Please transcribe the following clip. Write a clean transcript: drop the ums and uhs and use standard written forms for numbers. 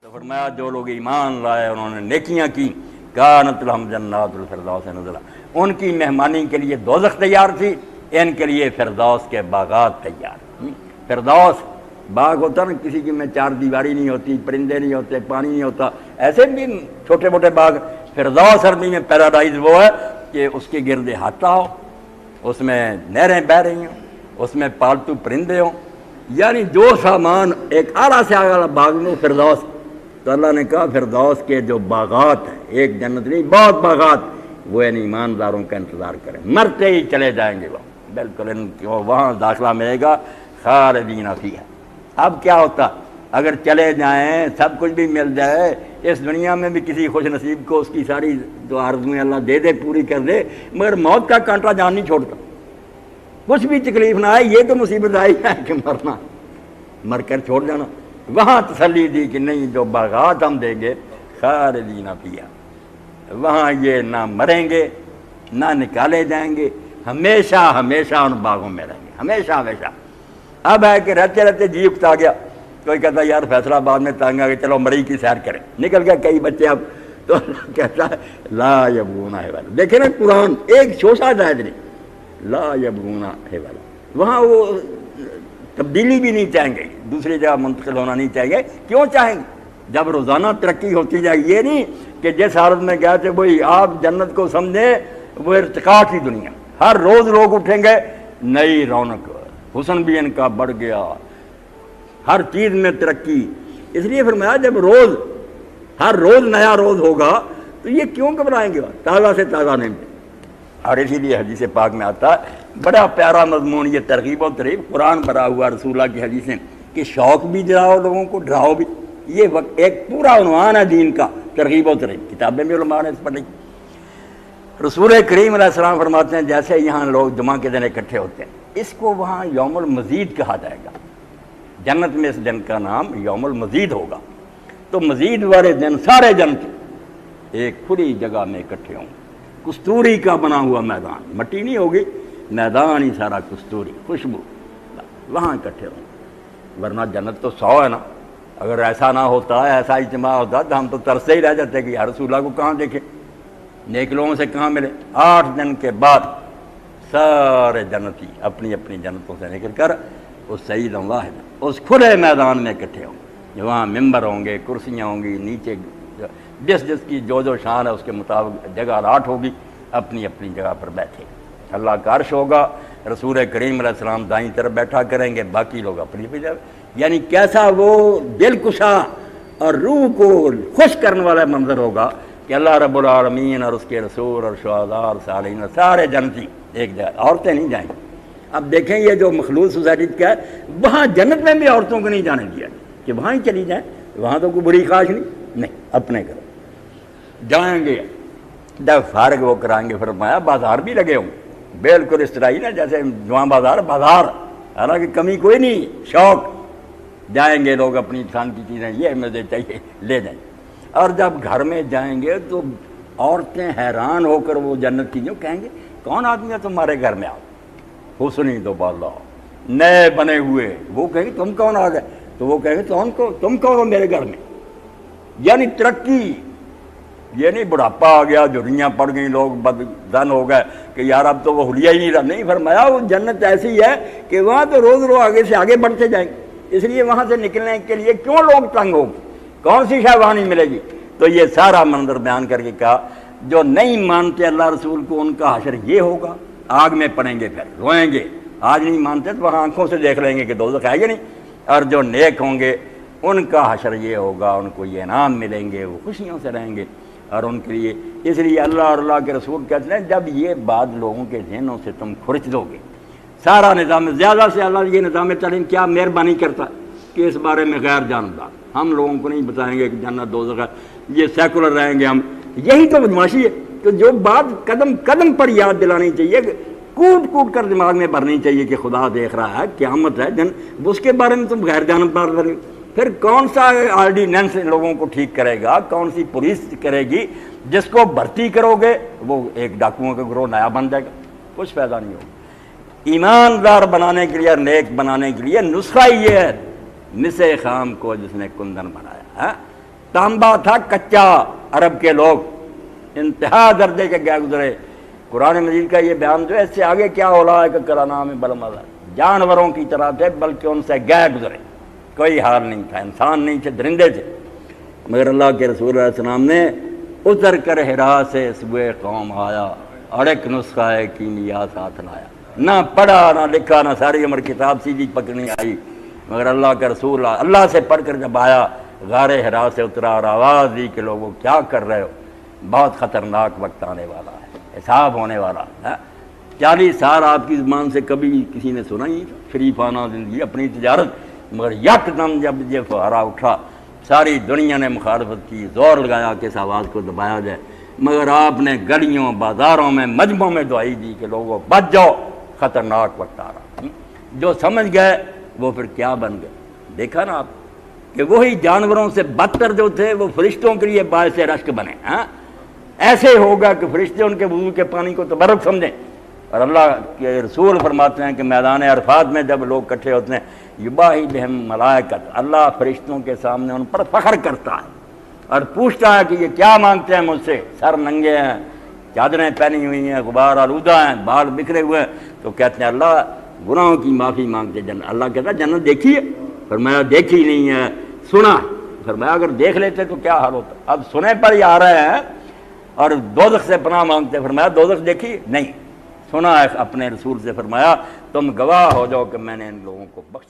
تو فرمایا جو لوگ ایمان لائے انہوں نے نیکیاں کی کانت لہم جنات الفردوس نزلا، ان کی مہمانی کے لیے دوزخ تیار تھی، ان کے لیے فردوس کے باغات تیار۔ فردوس باغ ہوتا نا، کسی کی میں چار دیواری نہیں ہوتی، پرندے نہیں ہوتے، پانی نہیں ہوتا، ایسے بھی چھوٹے موٹے باغ۔ فردوس عربی میں پیراڈائز وہ ہے کہ اس کے گرد احاطہ ہو، اس میں نہریں بہہ رہی ہوں، اس میں پالتو پرندے ہوں، یعنی جو سامان ایک اعلیٰ سے اعلیٰ باغ میں فردوس۔ تو اللہ نے کہا فردوس کے جو باغات ہیں، ایک جنت نہیں بہت باغات، وہ ان ایمانداروں کا انتظار کریں، مرتے ہی چلے جائیں گے وہ، بالکل ان کو وہاں داخلہ ملے گا خالدین فیہا۔ اب کیا ہوتا اگر چلے جائیں، سب کچھ بھی مل جائے، اس دنیا میں بھی کسی خوش نصیب کو اس کی ساری جو آرزویں اللہ دے دے، پوری کر دے، مگر موت کا کانٹا جان نہیں چھوڑتا، کچھ بھی تکلیف نہ آئے، یہ تو مصیبت آئی ہے کہ مرنا، مر کر چھوڑ جانا۔ وہاں تسلی دی کہ نہیں، جو باغات ہم دیں گے خالدین فیہا، وہاں یہ نہ مریں گے نہ نکالے جائیں گے، ہمیشہ ہمیشہ ان باغوں میں رہیں گے، ہمیشہ ہمیشہ۔ اب ہے کہ رہتے رہتے جی اکتا گیا، کوئی کہتا یار فیصلہ آباد میں تانگ آ گیا، چلو مری کی سیر کریں، نکل گیا کئی بچے اب، تو اللہ کہتا ہے لا یبغون حولا۔ دیکھیں نا قرآن ایک شوشہ زائد نہیں، لا یبغون حولا، وہاں وہ تبدیلی بھی نہیں چاہیں گے، دوسری جگہ منتقل ہونا نہیں چاہیں گے۔ کیوں چاہیں گے؟ جب روزانہ ترقی ہوتی جائے گی، یہ نہیں کہ جس حالت میں گئے تھے وہی آپ جنت کو سمجھیں وہ ارتقاء کی دنیا، ہر روز لوگ اٹھیں گے، نئی رونق، حسن بھی ان کا بڑھ گیا، ہر چیز میں ترقی۔ اس لیے فرمایا جب روز ہر روز نیا روز ہوگا تو یہ کیوں گھبرائیں گے، تازہ سے تازہ نہیں۔ اور اسی لیے حدیث پاک میں آتا ہے بڑا پیارا مضمون، یہ ترغیب و ترہیب، قرآن بھرا ہوا رسول اللہ کی حدیثیں، کہ شوق بھی دلاؤ لوگوں کو، ڈراؤ بھی۔ یہ ایک پورا عنوان ہے دین کا، ترغیب و ترہیب، کتابیں بھی علماء نے اس پر لکھی۔ رسول کریم علیہ السلام فرماتے ہیں جیسے یہاں لوگ جمعہ کے دن اکٹھے ہوتے ہیں، اس کو وہاں یوم المزید کہا جائے گا، جنت میں اس دن کا نام یوم المزید ہوگا۔ تو مزید والے دن سارے جنت ایک کھلی جگہ میں اکٹھے ہوں، کستوری کا بنا ہوا میدان، مٹی نہیں ہوگی، میدان ہی سارا کستوری، خوشبو، وہاں اکٹھے ہوں۔ ورنہ جنت تو 100 ہے نا، اگر ایسا نہ ہوتا، ایسا اجتماع ہوتا تو ہم تو ترستے ہی رہ جاتے کہ یا رسول اللہ کو کہاں دیکھیں، نیک لوگوں سے کہاں ملے۔ 8 دن کے بعد سارے جنتی اپنی اپنی جنتوں سے نکل کر اس سعید واحد اس کھلے میدان میں اکٹھے ہوں گے، وہاں ممبر ہوں گے، کرسیاں ہوں گی، نیچے جس جس کی جو شان ہے اس کے مطابق جگہ الاٹ ہوگی، اپنی اپنی جگہ پر بیٹھے۔ اللہ کا عرش ہوگا، رسول کریم علیہ السلام دائیں طرف بیٹھا کریں گے، باقی لوگ اپنی اپنی جگہ۔ یعنی کیسا وہ دل کشا اور روح کو خوش کرنے والا منظر ہوگا کہ اللہ رب العالمین اور اس کے رسول اور شہداء اور صالحین سارے جنتی ایک جگہ، عورتیں نہیں جائیں گی۔ اب دیکھیں یہ جو مخلوط سوسائٹی کیا ہے، وہاں جنت میں بھی عورتوں کو نہیں جانے دیا کہ وہاں ہی چلی جائیں، وہاں تو کوئی بری خواہش نہیں، اپنے گھر جائیں گے، جب فارغ وہ کرائیں گے۔ فرمایا بازار بھی لگے ہوں، بالکل اس طرح ہی نا جیسے جواں بازار، حالانکہ کمی کوئی نہیں، شوق، جائیں گے لوگ اپنی انسان کی چیزیں، یہ مجھے چاہیے لے جائیں۔ اور جب گھر میں جائیں گے تو عورتیں حیران ہو کر وہ جنت کی جو کہیں گے کون آدمی ہے تمہارے گھر میں آؤ، حسنی تو بالا، نئے بنے ہوئے، وہ کہیں گے تم کون آ گئے، تو وہ کہیں گے تم کون ہو میرے گھر میں۔ یعنی ترقی، یہ نہیں بڑھاپا آ گیا، جھریاں پڑ گئیں، لوگ بدزن ہو گئے کہ یار اب تو وہ حلیہ ہی نہیں رہا۔ نہیں، فرمایا وہ جنت ایسی ہے کہ وہاں تو روز روز آگے سے آگے بڑھتے جائیں گے، اس لیے وہاں سے نکلنے کے لیے کیوں لوگ تنگ ہوں گے، کون سی شے وہاں نہیں ملے گی۔ تو یہ سارا منظر بیان کر کے کہا جو نہیں مانتے اللہ رسول کو ان کا حشر یہ ہوگا، آگ میں پڑیں گے، پھر روئیں گے۔ آج نہیں مانتے تو وہاں آنکھوں سے دیکھ لیں گے کہ دوزخ ہے یا نہیں۔ اور جو نیک ہوں گے ان کا حشر یہ ہوگا، ان کو یہ انعام ملیں گے، وہ خوشیوں سے رہیں گے۔ اور ان کے لیے اس لیے اللہ اور اللہ کے رسول کہتے ہیں جب یہ بات لوگوں کے ذہنوں سے تم کھرچ دو گے، سارا نظام زیادہ سے اللہ یہ نظام تعلیم کیا مہربانی کرتا ہے کہ اس بارے میں غیر جانبدار ہم لوگوں کو نہیں بتائیں گے کہ جنت دوزخ ہے، یہ سیکولر رہیں گے ہم، یہی تو بدماشی ہے۔ تو جو بات قدم قدم پر یاد دلانی چاہیے، کوٹ کوٹ کر دماغ میں بھرنی چاہیے کہ خدا دیکھ رہا ہے، قیامت ہے، اس کے بارے میں تم غیر جانبدار رہے، پھر کون سا آرڈیننس لوگوں کو ٹھیک کرے گا، کون سی پولیس کرے گی؟ جس کو بھرتی کرو گے وہ ایک ڈاکوؤں کا گروہ نیا بن جائے گا، کچھ فائدہ نہیں ہوگا۔ ایماندار بنانے کے لیے اور نیک بنانے کے لیے نسخہ یہ ہے، مس خام کو جس نے کندن بنایا ہے، تانبا تھا کچا، عرب کے لوگ انتہا درجے کے گئے گزرے۔ قرآن مجید کا یہ بیان جو ہے اس سے آگے کیا اولئک کالانعام بل ہم اضل، جانوروں کی طرح تھے بلکہ ان سے گئے گزرے، کوئی حال نہیں تھا، انسان نہیں تھے، درندے تھے۔ مگر اللہ کے رسول علیہ السلام نے اتر کر حرا سے سوئے قوم آیا اور ایک نسخہ کیمیا ساتھ لایا، نہ پڑھا نہ لکھا نہ ساری عمر کتاب سیدھی پکڑنی آئی، مگر اللہ کا رسول اللہ سے پڑھ کر جب آیا غار حرا سے اترا اور آواز دی کہ لوگوں کیا کر رہے ہو، بہت خطرناک وقت آنے والا ہے، حساب ہونے والا ہے۔ 40 سال آپ کی زبان سے کبھی کسی نے سنا ہی شریفانہ زندگی، اپنی تجارت، مگر یک دم جب یہ فہرا اٹھا ساری دنیا نے مخالفت کی، زور لگایا کہ اس آواز کو دبایا جائے، مگر آپ نے گلیوں بازاروں میں مجمعوں میں دعائی دی کہ لوگوں بچ جاؤ، خطرناک وقت آ رہا۔ جو سمجھ گئے وہ پھر کیا بن گئے، دیکھا نا آپ کہ وہی جانوروں سے بدتر جو تھے وہ فرشتوں کے لیے باعث رشک بنے۔ ایسے ہوگا کہ فرشتے ان کے وضو کے پانی کو تبرک سمجھیں، اور اللہ کے رسول فرماتے ہیں کہ میدان عرفات میں جب لوگ اکٹھے ہوتے ہیں یباہی بہم ملائکت، اللہ فرشتوں کے سامنے ان پر فخر کرتا ہے اور پوچھتا ہے کہ یہ کیا مانگتے ہیں مجھ سے، سر ننگے ہیں، چادریں پہنی ہوئی ہیں، غبار آلودہ ہیں، بال بکھرے ہوئے ہیں، تو کہتے ہیں اللہ گناہوں کی معافی مانگتے جنت۔ اللہ کہتا ہے جنت دیکھی ہے؟ فرمایا دیکھی نہیں ہے، سنا ہے۔ فرمایا اگر دیکھ لیتے تو کیا حال ہوتا، اب سنے پر ہی آ رہے ہیں اور دوزخ سے پناہ مانگتے۔ فرمایا دوزخ دیکھی نہیں، سنا ہے اپنے رسول سے۔ فرمایا تم گواہ ہو جاؤ کہ میں نے ان لوگوں کو بخش